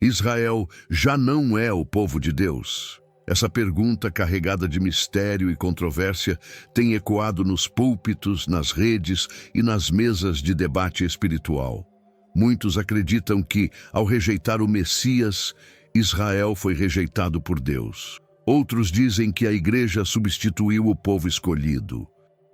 Israel já não é o povo de Deus? Essa pergunta, carregada de mistério e controvérsia, tem ecoado nos púlpitos, nas redes e nas mesas de debate espiritual. Muitos acreditam que, ao rejeitar o Messias, Israel foi rejeitado por Deus. Outros dizem que a igreja substituiu o povo escolhido.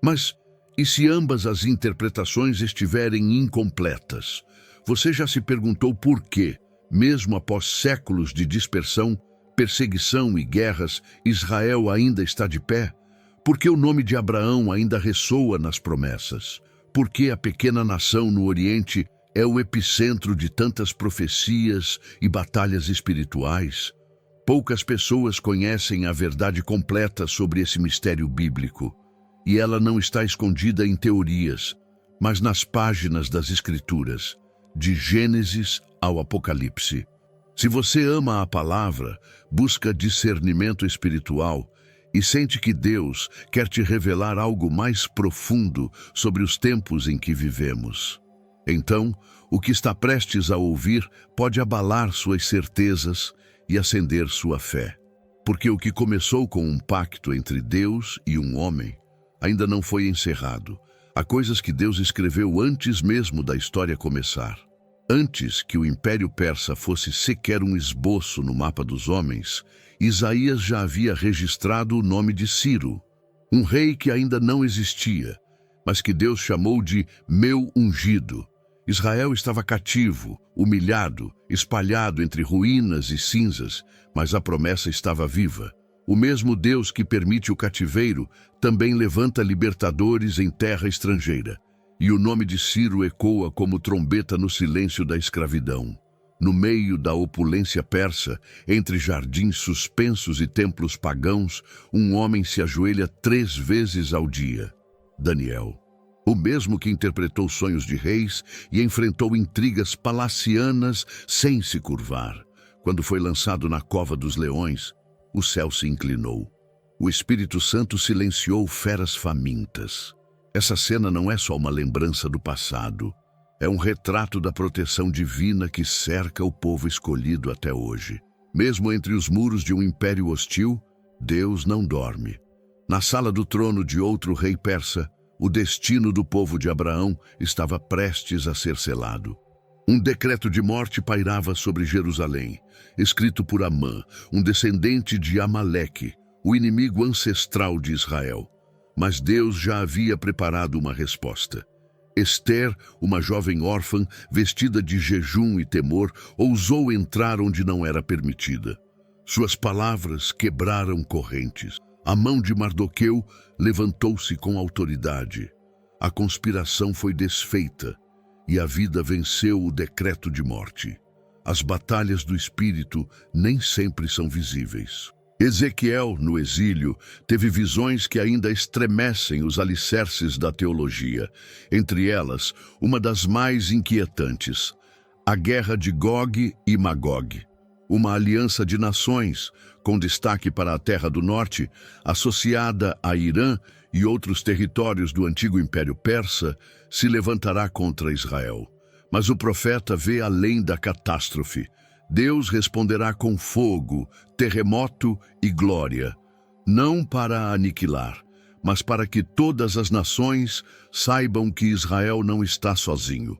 Mas, e se ambas as interpretações estiverem incompletas? Você já se perguntou por quê, mesmo após séculos de dispersão, perseguição e guerras, Israel ainda está de pé? Por que o nome de Abraão ainda ressoa nas promessas? Por que a pequena nação no Oriente é o epicentro de tantas profecias e batalhas espirituais? Poucas pessoas conhecem a verdade completa sobre esse mistério bíblico, e ela não está escondida em teorias, mas nas páginas das Escrituras, de Gênesis ao Apocalipse. Se você ama a palavra, busca discernimento espiritual e sente que Deus quer te revelar algo mais profundo sobre os tempos em que vivemos, então, o que está prestes a ouvir pode abalar suas certezas e acender sua fé. Porque o que começou com um pacto entre Deus e um homem ainda não foi encerrado. Há coisas que Deus escreveu antes mesmo da história começar. Antes que o Império Persa fosse sequer um esboço no mapa dos homens, Isaías já havia registrado o nome de Ciro, um rei que ainda não existia, mas que Deus chamou de meu ungido. Israel estava cativo, humilhado, espalhado entre ruínas e cinzas, mas a promessa estava viva. O mesmo Deus que permite o cativeiro também levanta libertadores em terra estrangeira. E o nome de Ciro ecoa como trombeta no silêncio da escravidão. No meio da opulência persa, entre jardins suspensos e templos pagãos, um homem se ajoelha 3 vezes ao dia. Daniel. O mesmo que interpretou sonhos de reis e enfrentou intrigas palacianas sem se curvar. Quando foi lançado na cova dos leões, o céu se inclinou. O Espírito Santo silenciou feras famintas. Essa cena não é só uma lembrança do passado. É um retrato da proteção divina que cerca o povo escolhido até hoje. Mesmo entre os muros de um império hostil, Deus não dorme. Na sala do trono de outro rei persa, o destino do povo de Abraão estava prestes a ser selado. Um decreto de morte pairava sobre Jerusalém, escrito por Amã, um descendente de Amaleque, o inimigo ancestral de Israel. Mas Deus já havia preparado uma resposta. Ester, uma jovem órfã, vestida de jejum e temor, ousou entrar onde não era permitida. Suas palavras quebraram correntes. A mão de Mardoqueu levantou-se com autoridade. A conspiração foi desfeita e a vida venceu o decreto de morte. As batalhas do espírito nem sempre são visíveis. Ezequiel, no exílio, teve visões que ainda estremecem os alicerces da teologia. Entre elas, uma das mais inquietantes, a guerra de Gog e Magog. Uma aliança de nações, com destaque para a Terra do Norte, associada a Irã e outros territórios do antigo Império Persa, se levantará contra Israel. Mas o profeta vê além da catástrofe. Deus responderá com fogo, terremoto e glória, não para aniquilar, mas para que todas as nações saibam que Israel não está sozinho.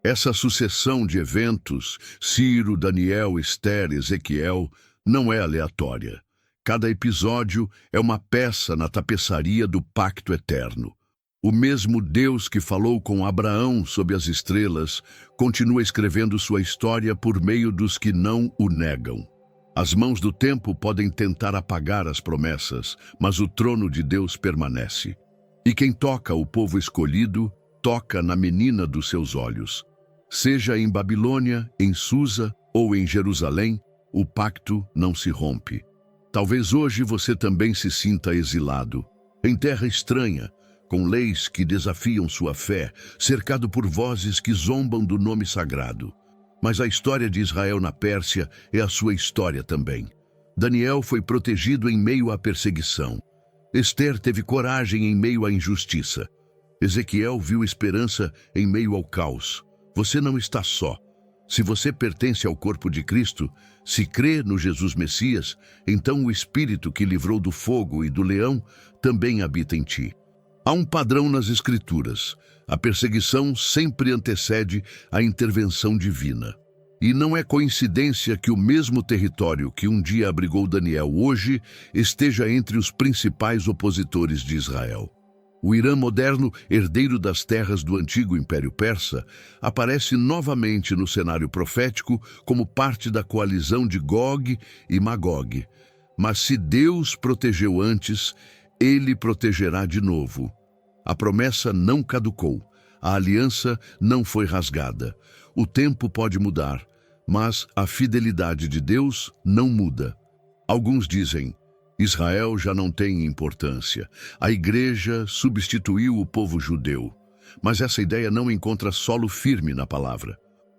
Essa sucessão de eventos, Ciro, Daniel, Ester, Ezequiel, não é aleatória. Cada episódio é uma peça na tapeçaria do pacto eterno. O mesmo Deus que falou com Abraão sob as estrelas continua escrevendo sua história por meio dos que não o negam. As mãos do tempo podem tentar apagar as promessas, mas o trono de Deus permanece. E quem toca o povo escolhido, toca na menina dos seus olhos. Seja em Babilônia, em Susa ou em Jerusalém, o pacto não se rompe. Talvez hoje você também se sinta exilado, em terra estranha, com leis que desafiam sua fé, cercado por vozes que zombam do nome sagrado. Mas a história de Israel na Pérsia é a sua história também. Daniel foi protegido em meio à perseguição. Ester teve coragem em meio à injustiça. Ezequiel viu esperança em meio ao caos. Você não está só. Se você pertence ao corpo de Cristo, se crê no Jesus Messias, então o Espírito que livrou do fogo e do leão também habita em ti. Há um padrão nas Escrituras. A perseguição sempre antecede a intervenção divina. E não é coincidência que o mesmo território que um dia abrigou Daniel hoje esteja entre os principais opositores de Israel. O Irã moderno, herdeiro das terras do antigo Império Persa, aparece novamente no cenário profético como parte da coalizão de Gog e Magog. Mas se Deus protegeu antes, Ele protegerá de novo. A promessa não caducou, a aliança não foi rasgada. O tempo pode mudar, mas a fidelidade de Deus não muda. Alguns dizem: Israel já não tem importância. A igreja substituiu o povo judeu. Mas essa ideia não encontra solo firme na palavra.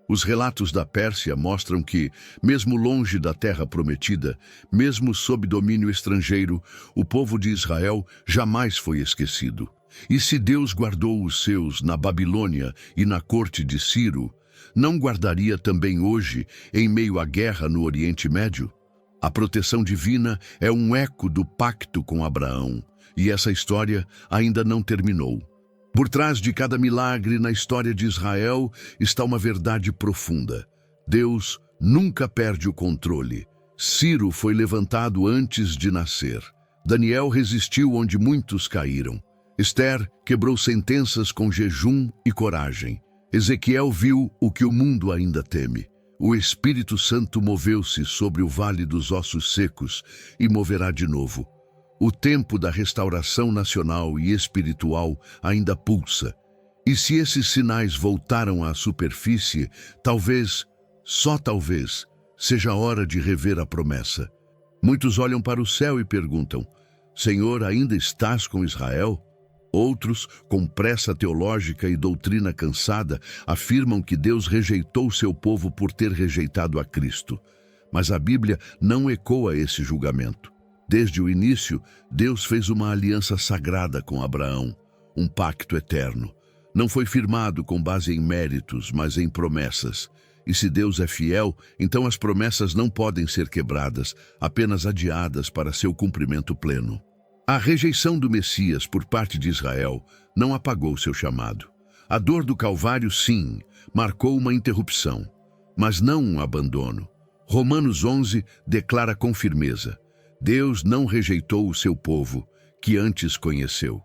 Os relatos da Pérsia mostram que, mesmo longe da terra prometida, mesmo sob domínio estrangeiro, o povo de Israel jamais foi esquecido. E se Deus guardou os seus na Babilônia e na corte de Ciro, não guardaria também hoje, em meio à guerra no Oriente Médio? A proteção divina é um eco do pacto com Abraão, e essa história ainda não terminou. Por trás de cada milagre na história de Israel está uma verdade profunda. Deus nunca perde o controle. Ciro foi levantado antes de nascer. Daniel resistiu onde muitos caíram. Esther quebrou sentenças com jejum e coragem. Ezequiel viu o que o mundo ainda teme. O Espírito Santo moveu-se sobre o vale dos ossos secos e moverá de novo. O tempo da restauração nacional e espiritual ainda pulsa. E se esses sinais voltaram à superfície, talvez, só talvez, seja a hora de rever a promessa. Muitos olham para o céu e perguntam: Senhor, ainda estás com Israel? Outros, com pressa teológica e doutrina cansada, afirmam que Deus rejeitou seu povo por ter rejeitado a Cristo. Mas a Bíblia não ecoa esse julgamento. Desde o início, Deus fez uma aliança sagrada com Abraão, um pacto eterno. Não foi firmado com base em méritos, mas em promessas. E se Deus é fiel, então as promessas não podem ser quebradas, apenas adiadas para seu cumprimento pleno. A rejeição do Messias por parte de Israel não apagou seu chamado. A dor do Calvário, sim, marcou uma interrupção, mas não um abandono. Romanos 11 declara com firmeza: Deus não rejeitou o seu povo, que antes conheceu.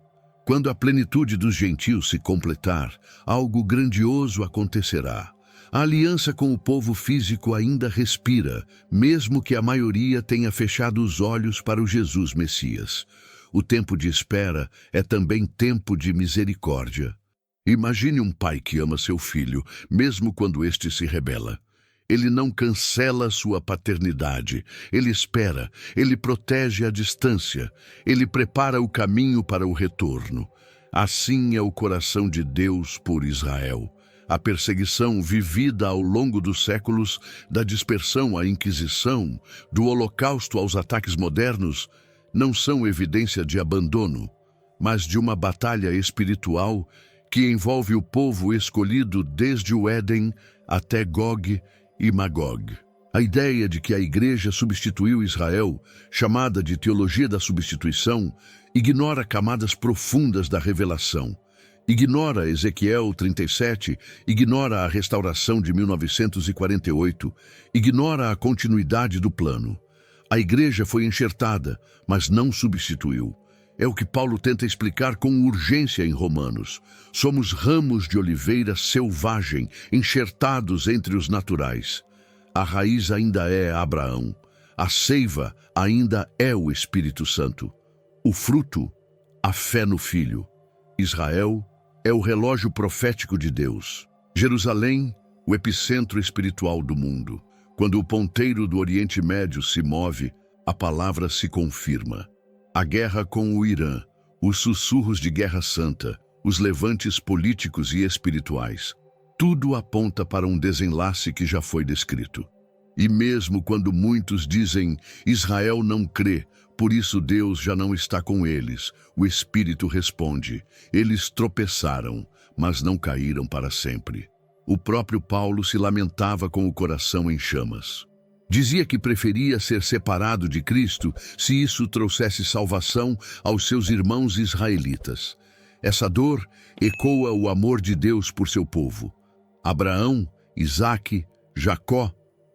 Quando a plenitude dos gentios se completar, algo grandioso acontecerá. A aliança com o povo físico ainda respira, mesmo que a maioria tenha fechado os olhos para o Jesus Messias. O tempo de espera é também tempo de misericórdia. Imagine um pai que ama seu filho, mesmo quando este se rebela. Ele não cancela sua paternidade, ele espera, ele protege à distância, ele prepara o caminho para o retorno. Assim é o coração de Deus por Israel. A perseguição vivida ao longo dos séculos, da dispersão à Inquisição, do Holocausto aos ataques modernos, não são evidência de abandono, mas de uma batalha espiritual que envolve o povo escolhido desde o Éden até Gog e Magog. A ideia de que a igreja substituiu Israel, chamada de teologia da substituição, ignora camadas profundas da revelação. Ignora Ezequiel 37, ignora a restauração de 1948, ignora a continuidade do plano. A igreja foi enxertada, mas não substituiu. É o que Paulo tenta explicar com urgência em Romanos. Somos ramos de oliveira selvagem, enxertados entre os naturais. A raiz ainda é Abraão. A seiva ainda é o Espírito Santo. O fruto, a fé no Filho. Israel é o relógio profético de Deus. Jerusalém, o epicentro espiritual do mundo. Quando o ponteiro do Oriente Médio se move, a palavra se confirma. A guerra com o Irã, os sussurros de guerra santa, os levantes políticos e espirituais, tudo aponta para um desenlace que já foi descrito. E mesmo quando muitos dizem, Israel não crê, por isso Deus já não está com eles, o Espírito responde, eles tropeçaram, mas não caíram para sempre. o próprio Paulo se lamentava com o coração em chamas. Dizia que preferia ser separado de Cristo se isso trouxesse salvação aos seus irmãos israelitas. Essa dor ecoa o amor de Deus por seu povo. Abraão, Isaque, Jacó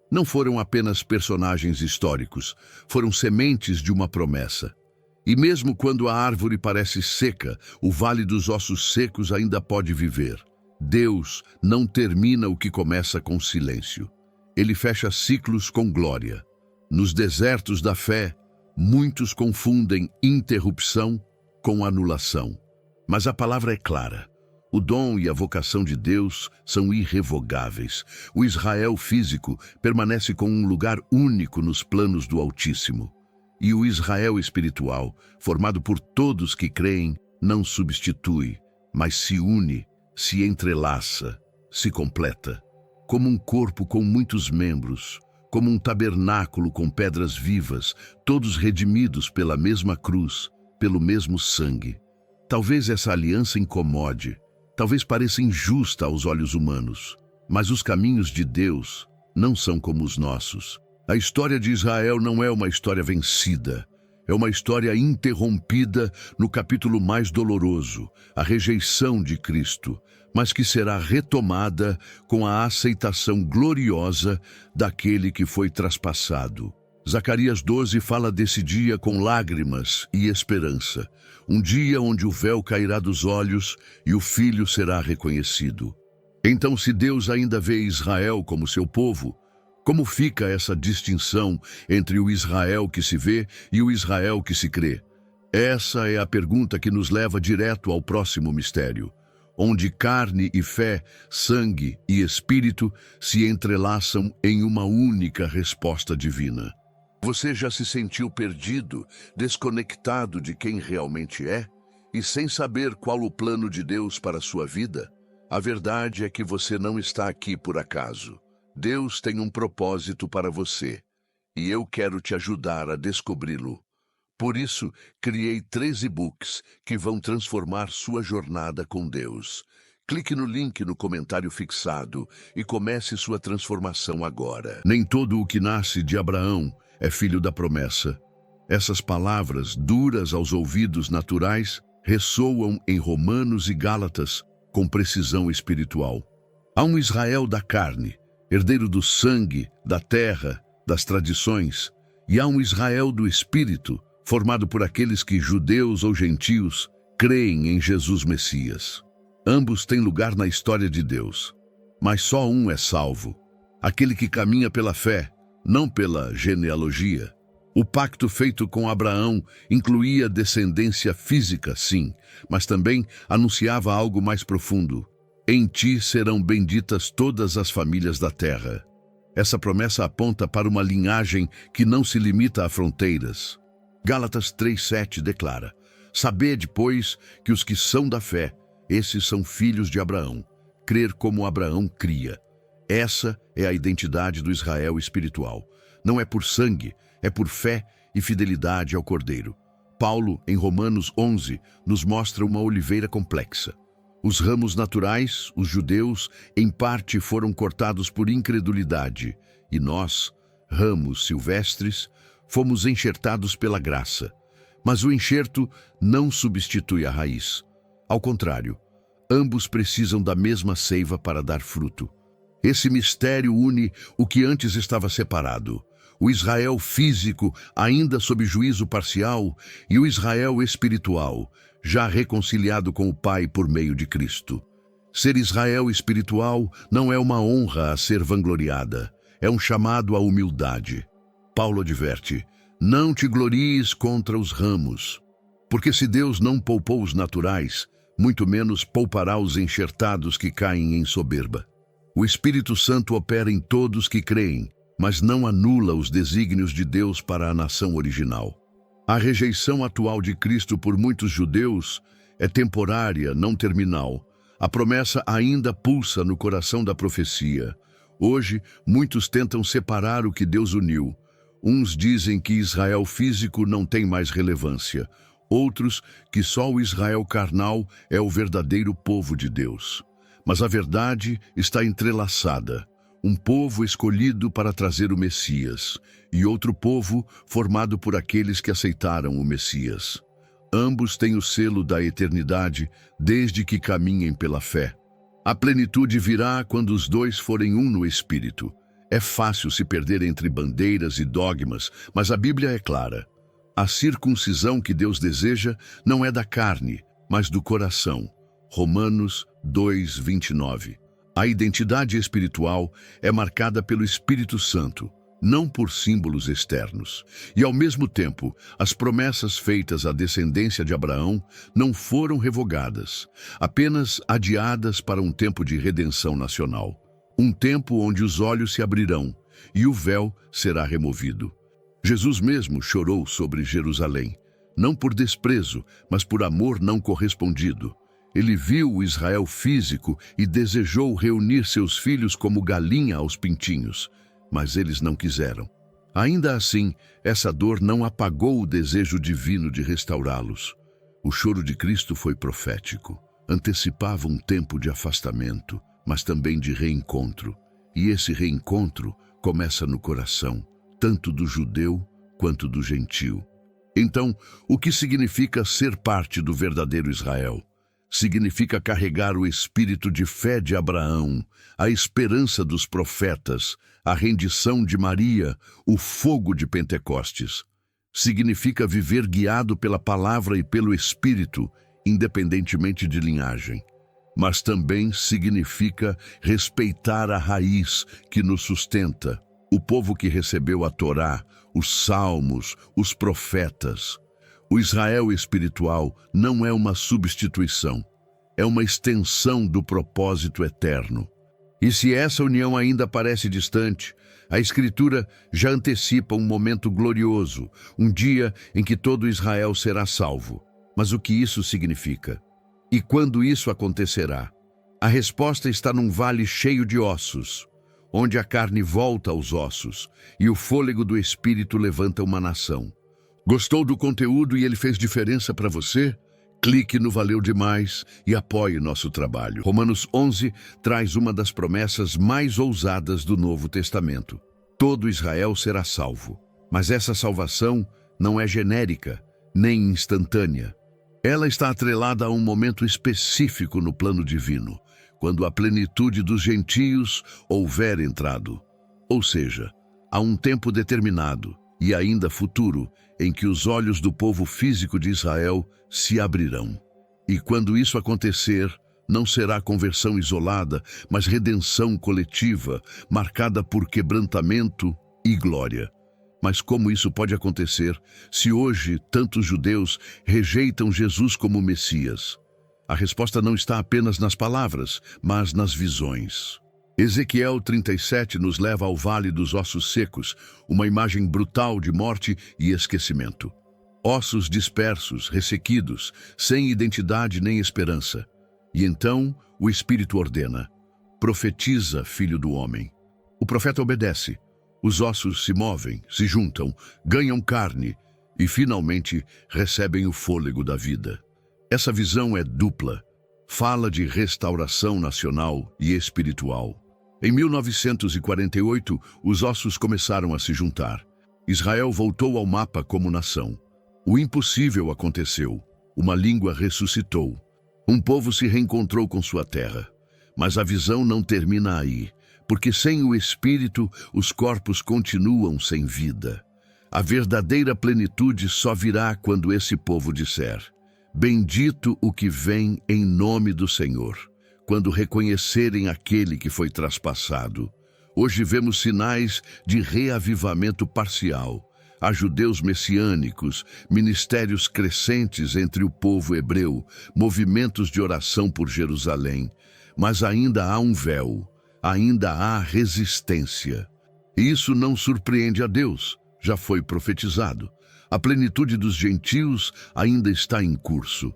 não foram apenas personagens históricos, foram sementes de uma promessa. E mesmo quando a árvore parece seca, o vale dos ossos secos ainda pode viver. Deus não termina o que começa com silêncio. Ele fecha ciclos com glória. Nos desertos da fé, muitos confundem interrupção com anulação. Mas a palavra é clara. O dom e a vocação de Deus são irrevogáveis. O Israel físico permanece com um lugar único nos planos do Altíssimo. E o Israel espiritual, formado por todos que creem, não substitui, mas se une, se entrelaça, se completa. Como um corpo com muitos membros, como um tabernáculo com pedras vivas, todos redimidos pela mesma cruz, pelo mesmo sangue. Talvez essa aliança incomode, talvez pareça injusta aos olhos humanos, mas os caminhos de Deus não são como os nossos. A história de Israel não é uma história vencida, é uma história interrompida no capítulo mais doloroso, a rejeição de Cristo, mas que será retomada com a aceitação gloriosa daquele que foi traspassado. Zacarias 12 fala desse dia com lágrimas e esperança, um dia onde o véu cairá dos olhos e o Filho será reconhecido. Então, se Deus ainda vê Israel como seu povo, como fica essa distinção entre o Israel que se vê e o Israel que se crê? Essa é a pergunta que nos leva direto ao próximo mistério, onde carne e fé, sangue e espírito se entrelaçam em uma única resposta divina. Você já se sentiu perdido, desconectado de quem realmente é e sem saber qual o plano de Deus para a sua vida? A verdade é que você não está aqui por acaso. Deus tem um propósito para você, e eu quero te ajudar a descobri-lo. Por isso, criei 3 e-books que vão transformar sua jornada com Deus. Clique no link no comentário fixado e comece sua transformação agora. Nem todo o que nasce de Abraão é filho da promessa. Essas palavras, duras aos ouvidos naturais, ressoam em Romanos e Gálatas com precisão espiritual. Há um Israel da carne, herdeiro do sangue, da terra, das tradições, e há um Israel do Espírito, formado por aqueles que, judeus ou gentios, creem em Jesus Messias. Ambos têm lugar na história de Deus, mas só um é salvo, aquele que caminha pela fé, não pela genealogia. O pacto feito com Abraão incluía descendência física, sim, mas também anunciava algo mais profundo. Em ti serão benditas todas as famílias da terra. Essa promessa aponta para uma linhagem que não se limita a fronteiras. Gálatas 3:7 declara: Sabede, pois, que os que são da fé, esses são filhos de Abraão. Crer como Abraão cria. Essa é a identidade do Israel espiritual. Não é por sangue, é por fé e fidelidade ao Cordeiro. Paulo, em Romanos 11, nos mostra uma oliveira complexa. Os ramos naturais, os judeus, em parte foram cortados por incredulidade, e nós, ramos silvestres, fomos enxertados pela graça. Mas o enxerto não substitui a raiz. Ao contrário, ambos precisam da mesma seiva para dar fruto. Esse mistério une o que antes estava separado, o Israel físico, ainda sob juízo parcial, e o Israel espiritual, já reconciliado com o Pai por meio de Cristo. Ser Israel espiritual não é uma honra a ser vangloriada, é um chamado à humildade. Paulo adverte: não te glories contra os ramos, porque se Deus não poupou os naturais, muito menos poupará os enxertados que caem em soberba. O Espírito Santo opera em todos que creem, mas não anula os desígnios de Deus para a nação original. A rejeição atual de Cristo por muitos judeus é temporária, não terminal. A promessa ainda pulsa no coração da profecia. Hoje, muitos tentam separar o que Deus uniu. Uns dizem que Israel físico não tem mais relevância. Outros que só o Israel carnal é o verdadeiro povo de Deus. Mas a verdade está entrelaçada. Um povo escolhido para trazer o Messias e outro povo formado por aqueles que aceitaram o Messias. Ambos têm o selo da eternidade desde que caminhem pela fé. A plenitude virá quando os dois forem um no Espírito. É fácil se perder entre bandeiras e dogmas, mas a Bíblia é clara. A circuncisão que Deus deseja não é da carne, mas do coração. Romanos 2:29. A identidade espiritual é marcada pelo Espírito Santo, não por símbolos externos. E, ao mesmo tempo, as promessas feitas à descendência de Abraão não foram revogadas, apenas adiadas para um tempo de redenção nacional. Um tempo onde os olhos se abrirão e o véu será removido. Jesus mesmo chorou sobre Jerusalém, não por desprezo, mas por amor não correspondido. Ele viu o Israel físico e desejou reunir seus filhos como galinha aos pintinhos, mas eles não quiseram. Ainda assim, essa dor não apagou o desejo divino de restaurá-los. O choro de Cristo foi profético. Antecipava um tempo de afastamento, mas também de reencontro. E esse reencontro começa no coração, tanto do judeu quanto do gentio. Então, o que significa ser parte do verdadeiro Israel? Significa carregar o espírito de fé de Abraão, a esperança dos profetas, a rendição de Maria, o fogo de Pentecostes. Significa viver guiado pela palavra e pelo Espírito, independentemente de linhagem. Mas também significa respeitar a raiz que nos sustenta, o povo que recebeu a Torá, os Salmos, os profetas. O Israel espiritual não é uma substituição, é uma extensão do propósito eterno. E se essa união ainda parece distante, a Escritura já antecipa um momento glorioso, um dia em que todo Israel será salvo. Mas o que isso significa? E quando isso acontecerá? A resposta está num vale cheio de ossos, onde a carne volta aos ossos e o fôlego do Espírito levanta uma nação. Gostou do conteúdo e ele fez diferença para você? Clique no Valeu Demais e apoie nosso trabalho. Romanos 11 traz uma das promessas mais ousadas do Novo Testamento. Todo Israel será salvo. Mas essa salvação não é genérica, nem instantânea. Ela está atrelada a um momento específico no plano divino, quando a plenitude dos gentios houver entrado. Ou seja, há um tempo determinado e ainda futuro em que os olhos do povo físico de Israel se abrirão. E quando isso acontecer, não será conversão isolada, mas redenção coletiva, marcada por quebrantamento e glória. Mas como isso pode acontecer se hoje tantos judeus rejeitam Jesus como Messias? A resposta não está apenas nas palavras, mas nas visões. Ezequiel 37 nos leva ao Vale dos Ossos Secos, uma imagem brutal de morte e esquecimento. Ossos dispersos, ressequidos, sem identidade nem esperança. E então o Espírito ordena: profetiza, filho do homem. O profeta obedece. Os ossos se movem, se juntam, ganham carne e finalmente recebem o fôlego da vida. Essa visão é dupla. Fala de restauração nacional e espiritual. Em 1948, os ossos começaram a se juntar. Israel voltou ao mapa como nação. O impossível aconteceu. Uma língua ressuscitou. Um povo se reencontrou com sua terra. Mas a visão não termina aí, porque sem o Espírito, os corpos continuam sem vida. A verdadeira plenitude só virá quando esse povo disser: bendito o que vem em nome do Senhor. Quando reconhecerem aquele que foi traspassado. Hoje vemos sinais de reavivamento parcial. Há judeus messiânicos, ministérios crescentes entre o povo hebreu, movimentos de oração por Jerusalém. Mas ainda há um véu, ainda há resistência. E isso não surpreende a Deus, já foi profetizado. A plenitude dos gentios ainda está em curso.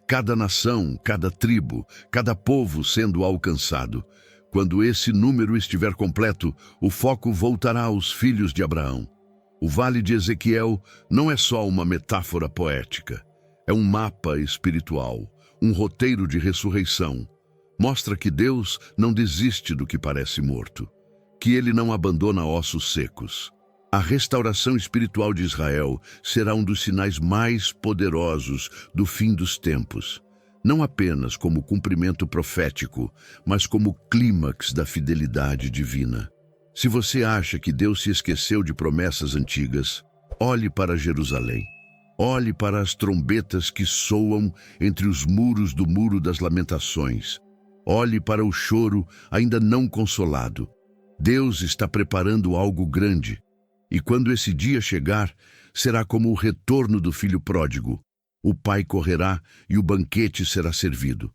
Cada nação, cada tribo, cada povo sendo alcançado. Quando esse número estiver completo, o foco voltará aos filhos de Abraão. O Vale de Ezequiel não é só uma metáfora poética. É um mapa espiritual, um roteiro de ressurreição. Mostra que Deus não desiste do que parece morto, que ele não abandona ossos secos. A restauração espiritual de Israel será um dos sinais mais poderosos do fim dos tempos, não apenas como cumprimento profético, mas como clímax da fidelidade divina. Se você acha que Deus se esqueceu de promessas antigas, olhe para Jerusalém. Olhe para as trombetas que soam entre os muros do Muro das Lamentações. Olhe para o choro ainda não consolado. Deus está preparando algo grande. E quando esse dia chegar, será como o retorno do filho pródigo. O pai correrá e o banquete será servido.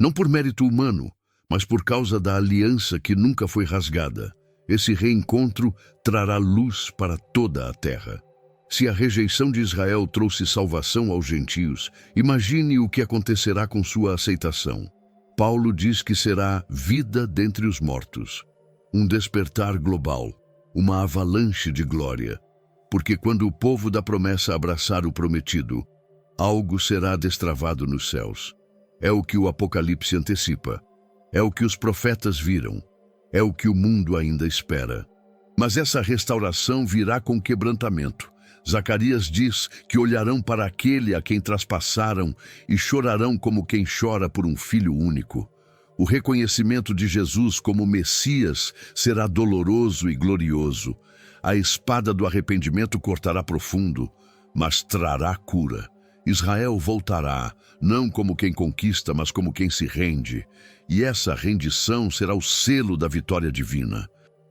Não por mérito humano, mas por causa da aliança que nunca foi rasgada. Esse reencontro trará luz para toda a terra. Se a rejeição de Israel trouxe salvação aos gentios, imagine o que acontecerá com sua aceitação. Paulo diz que será vida dentre os mortos, um despertar global, uma avalanche de glória, porque quando o povo da promessa abraçar o prometido, algo será destravado nos céus. É o que o Apocalipse antecipa, é o que os profetas viram, é o que o mundo ainda espera. Mas essa restauração virá com quebrantamento. Zacarias diz que olharão para aquele a quem traspassaram e chorarão como quem chora por um filho único. O reconhecimento de Jesus como Messias será doloroso e glorioso. A espada do arrependimento cortará profundo, mas trará cura. Israel voltará, não como quem conquista, mas como quem se rende. E essa rendição será o selo da vitória divina.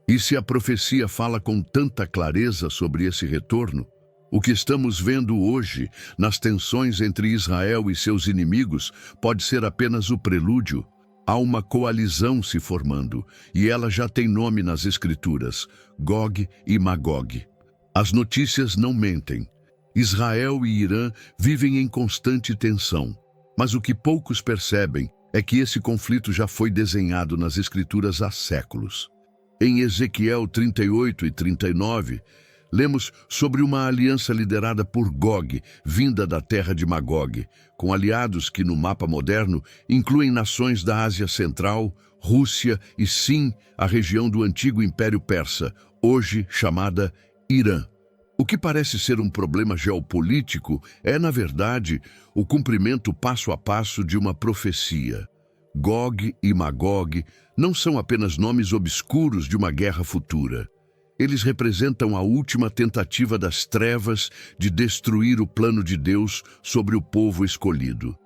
E se a profecia fala com tanta clareza sobre esse retorno, o que estamos vendo hoje nas tensões entre Israel e seus inimigos pode ser apenas o prelúdio. Há uma coalizão se formando, e ela já tem nome nas Escrituras: Gog e Magog. As notícias não mentem. Israel e Irã vivem em constante tensão, mas o que poucos percebem é que esse conflito já foi desenhado nas Escrituras há séculos. Em Ezequiel 38 e 39, lemos sobre uma aliança liderada por Gog, vinda da terra de Magog, com aliados que no mapa moderno incluem nações da Ásia Central, Rússia e sim, a região do antigo Império Persa, hoje chamada Irã. O que parece ser um problema geopolítico é, na verdade, o cumprimento passo a passo de uma profecia. Gog e Magog não são apenas nomes obscuros de uma guerra futura. Eles representam a última tentativa das trevas de destruir o plano de Deus sobre o povo escolhido.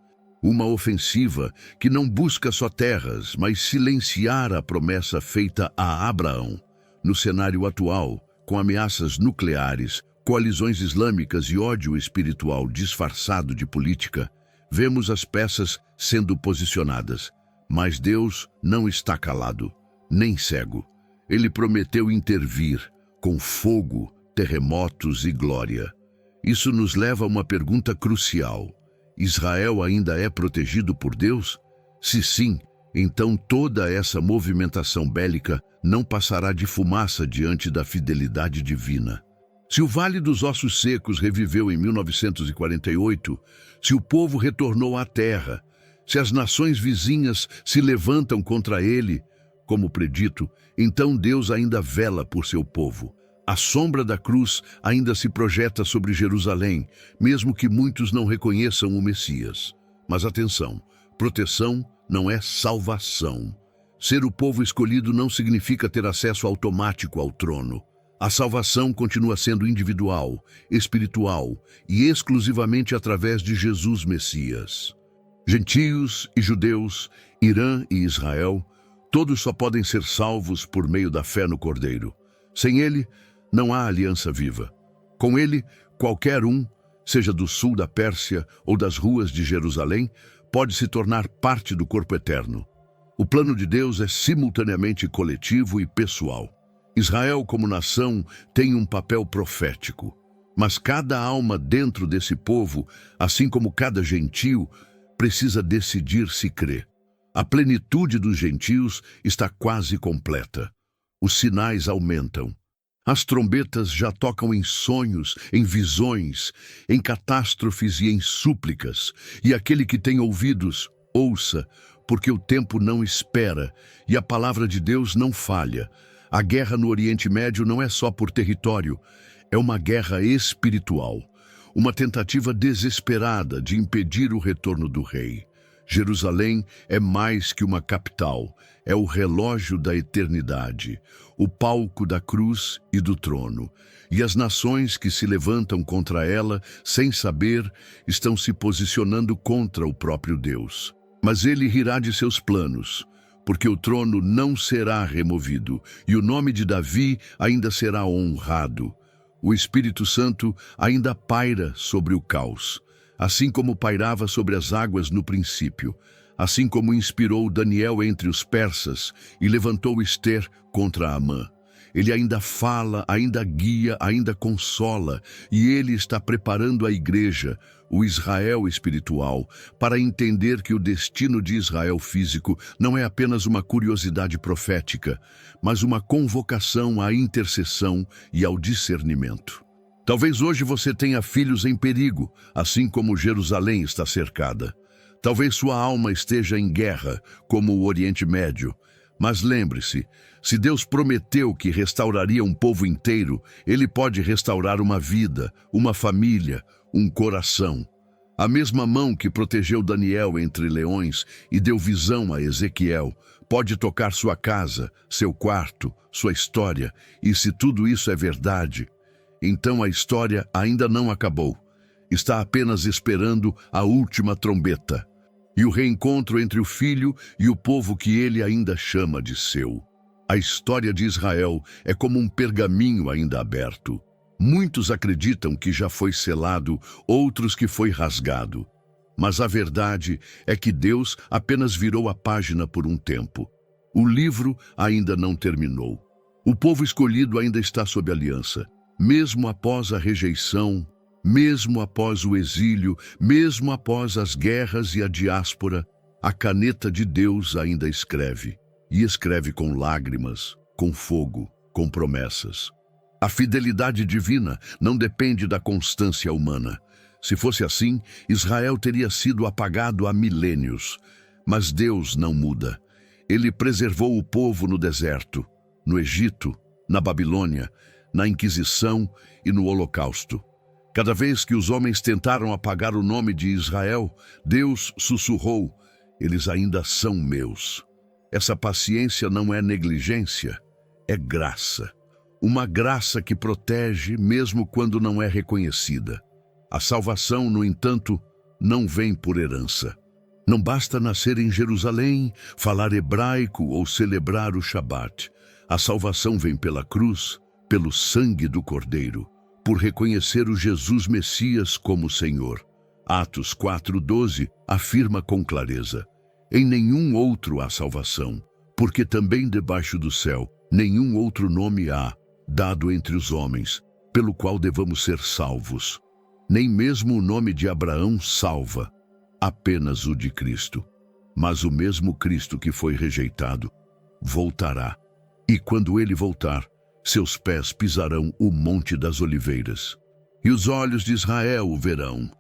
Uma ofensiva que não busca só terras, mas silenciar a promessa feita a Abraão. No cenário atual, com ameaças nucleares, coalizões islâmicas e ódio espiritual disfarçado de política, vemos as peças sendo posicionadas. Mas Deus não está calado, nem cego. Ele prometeu intervir com fogo, terremotos e glória. Isso nos leva a uma pergunta crucial. Israel ainda é protegido por Deus? Se sim, então toda essa movimentação bélica não passará de fumaça diante da fidelidade divina. Se o Vale dos Ossos Secos reviveu em 1948, se o povo retornou à terra, se as nações vizinhas se levantam contra ele, como predito, então Deus ainda vela por seu povo. A sombra da cruz ainda se projeta sobre Jerusalém, mesmo que muitos não reconheçam o Messias. Mas atenção, proteção não é salvação. Ser o povo escolhido não significa ter acesso automático ao trono. A salvação continua sendo individual, espiritual e exclusivamente através de Jesus Messias. Gentios e judeus, Irã e Israel, todos só podem ser salvos por meio da fé no Cordeiro. Sem ele, não há aliança viva. Com ele, qualquer um, seja do sul da Pérsia ou das ruas de Jerusalém, pode se tornar parte do corpo eterno. O plano de Deus é simultaneamente coletivo e pessoal. Israel, como nação, tem um papel profético. Mas cada alma dentro desse povo, assim como cada gentio, precisa decidir se crê. A plenitude dos gentios está quase completa. Os sinais aumentam. As trombetas já tocam em sonhos, em visões, em catástrofes e em súplicas. E aquele que tem ouvidos, ouça, porque o tempo não espera e a palavra de Deus não falha. A guerra no Oriente Médio não é só por território, é uma guerra espiritual, uma tentativa desesperada de impedir o retorno do rei. Jerusalém é mais que uma capital, é o relógio da eternidade, o palco da cruz e do trono. E as nações que se levantam contra ela, sem saber, estão se posicionando contra o próprio Deus. Mas ele rirá de seus planos, porque o trono não será removido, e o nome de Davi ainda será honrado. O Espírito Santo ainda paira sobre o caos, assim como pairava sobre as águas no princípio, assim como inspirou Daniel entre os persas e levantou Ester contra Amã. Ele ainda fala, ainda guia, ainda consola, e ele está preparando a igreja, o Israel espiritual, para entender que o destino de Israel físico não é apenas uma curiosidade profética, mas uma convocação à intercessão e ao discernimento. Talvez hoje você tenha filhos em perigo, assim como Jerusalém está cercada. Talvez sua alma esteja em guerra, como o Oriente Médio. Mas lembre-se, se Deus prometeu que restauraria um povo inteiro, Ele pode restaurar uma vida, uma família, um coração. A mesma mão que protegeu Daniel entre leões e deu visão a Ezequiel, pode tocar sua casa, seu quarto, sua história, e se tudo isso é verdade, então a história ainda não acabou. Está apenas esperando a última trombeta e o reencontro entre o filho e o povo que ele ainda chama de seu. A história de Israel é como um pergaminho ainda aberto. Muitos acreditam que já foi selado, outros que foi rasgado. Mas a verdade é que Deus apenas virou a página por um tempo. O livro ainda não terminou. O povo escolhido ainda está sob aliança. Mesmo após a rejeição, mesmo após o exílio, mesmo após as guerras e a diáspora, a caneta de Deus ainda escreve. E escreve com lágrimas, com fogo, com promessas. A fidelidade divina não depende da constância humana. Se fosse assim, Israel teria sido apagado há milênios. Mas Deus não muda. Ele preservou o povo no deserto, no Egito, na Babilônia, na Inquisição e no Holocausto. Cada vez que os homens tentaram apagar o nome de Israel, Deus sussurrou: eles ainda são meus. Essa paciência não é negligência, é graça. Uma graça que protege mesmo quando não é reconhecida. A salvação, no entanto, não vem por herança. Não basta nascer em Jerusalém, falar hebraico ou celebrar o Shabat. A salvação vem pela cruz, pelo sangue do Cordeiro, por reconhecer o Jesus Messias como Senhor. Atos 4:12 afirma com clareza: em nenhum outro há salvação, porque também debaixo do céu nenhum outro nome há, dado entre os homens, pelo qual devamos ser salvos. Nem mesmo o nome de Abraão salva, apenas o de Cristo. Mas o mesmo Cristo que foi rejeitado voltará, e quando ele voltar, seus pés pisarão o Monte das Oliveiras. E os olhos de Israel o verão,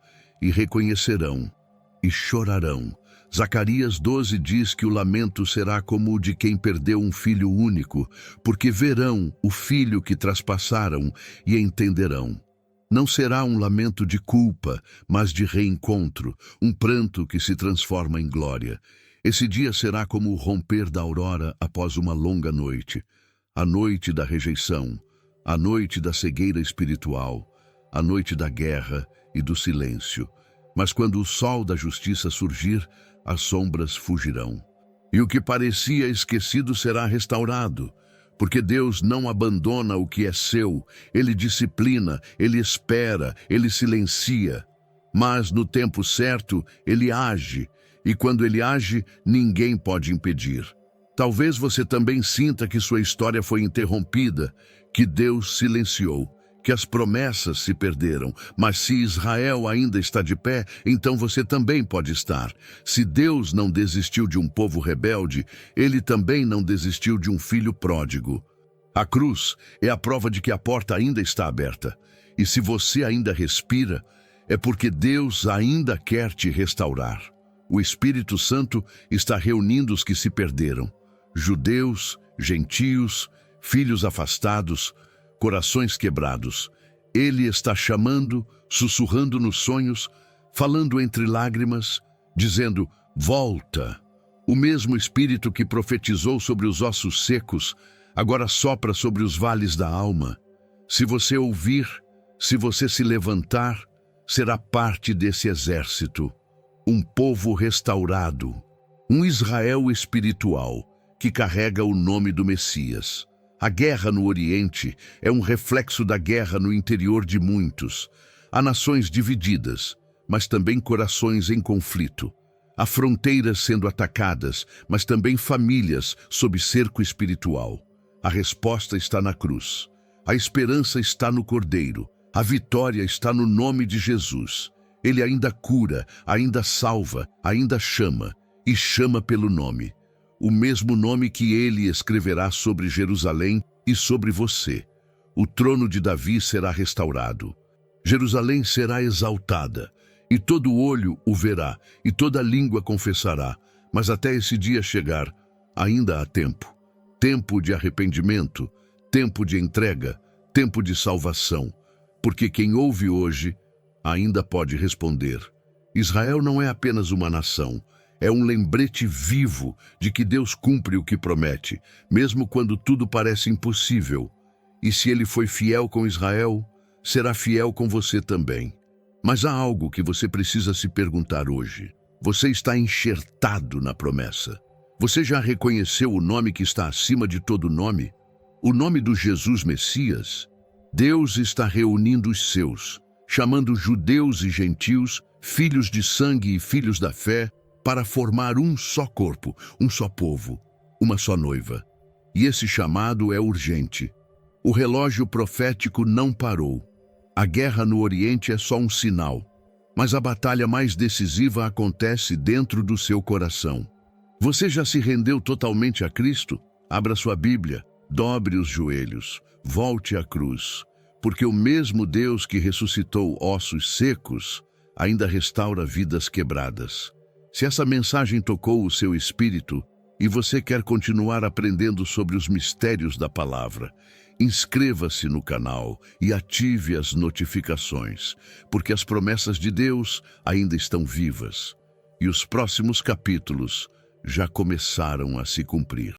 e reconhecerão, e chorarão. Zacarias 12 diz que o lamento será como o de quem perdeu um filho único, porque verão o filho que traspassaram e entenderão. Não será um lamento de culpa, mas de reencontro, um pranto que se transforma em glória. Esse dia será como o romper da aurora após uma longa noite, a noite da rejeição, a noite da cegueira espiritual, a noite da guerra e do silêncio. Mas quando o sol da justiça surgir, as sombras fugirão. E o que parecia esquecido será restaurado, porque Deus não abandona o que é seu, Ele disciplina, Ele espera, Ele silencia. Mas no tempo certo, Ele age, e quando Ele age, ninguém pode impedir. Talvez você também sinta que sua história foi interrompida, que Deus silenciou, que as promessas se perderam, mas se Israel ainda está de pé, então você também pode estar. Se Deus não desistiu de um povo rebelde, Ele também não desistiu de um filho pródigo. A cruz é a prova de que a porta ainda está aberta, e se você ainda respira, é porque Deus ainda quer te restaurar. O Espírito Santo está reunindo os que se perderam, judeus, gentios, filhos afastados, corações quebrados. Ele está chamando, sussurrando nos sonhos, falando entre lágrimas, dizendo: volta. O mesmo Espírito que profetizou sobre os ossos secos, agora sopra sobre os vales da alma. Se você ouvir, se você se levantar, será parte desse exército. Um povo restaurado, um Israel espiritual que carrega o nome do Messias. A guerra no Oriente é um reflexo da guerra no interior de muitos. Há nações divididas, mas também corações em conflito. Há fronteiras sendo atacadas, mas também famílias sob cerco espiritual. A resposta está na cruz. A esperança está no Cordeiro. A vitória está no nome de Jesus. Ele ainda cura, ainda salva, ainda chama, e chama pelo nome. O mesmo nome que ele escreverá sobre Jerusalém e sobre você. O trono de Davi será restaurado. Jerusalém será exaltada, e todo olho o verá, e toda língua confessará. Mas até esse dia chegar, ainda há tempo. Tempo de arrependimento, tempo de entrega, tempo de salvação. Porque quem ouve hoje ainda pode responder. Israel não é apenas uma nação, é um lembrete vivo de que Deus cumpre o que promete, mesmo quando tudo parece impossível. E se ele foi fiel com Israel, será fiel com você também. Mas há algo que você precisa se perguntar hoje. Você está enxertado na promessa. Você já reconheceu o nome que está acima de todo nome? O nome do Jesus Messias? Deus está reunindo os seus, chamando judeus e gentios, filhos de sangue e filhos da fé, para formar um só corpo, um só povo, uma só noiva. E esse chamado é urgente. O relógio profético não parou. A guerra no Oriente é só um sinal, mas a batalha mais decisiva acontece dentro do seu coração. Você já se rendeu totalmente a Cristo? Abra sua Bíblia, dobre os joelhos, volte à cruz, porque o mesmo Deus que ressuscitou ossos secos ainda restaura vidas quebradas. Se essa mensagem tocou o seu espírito e você quer continuar aprendendo sobre os mistérios da palavra, inscreva-se no canal e ative as notificações, porque as promessas de Deus ainda estão vivas e os próximos capítulos já começaram a se cumprir.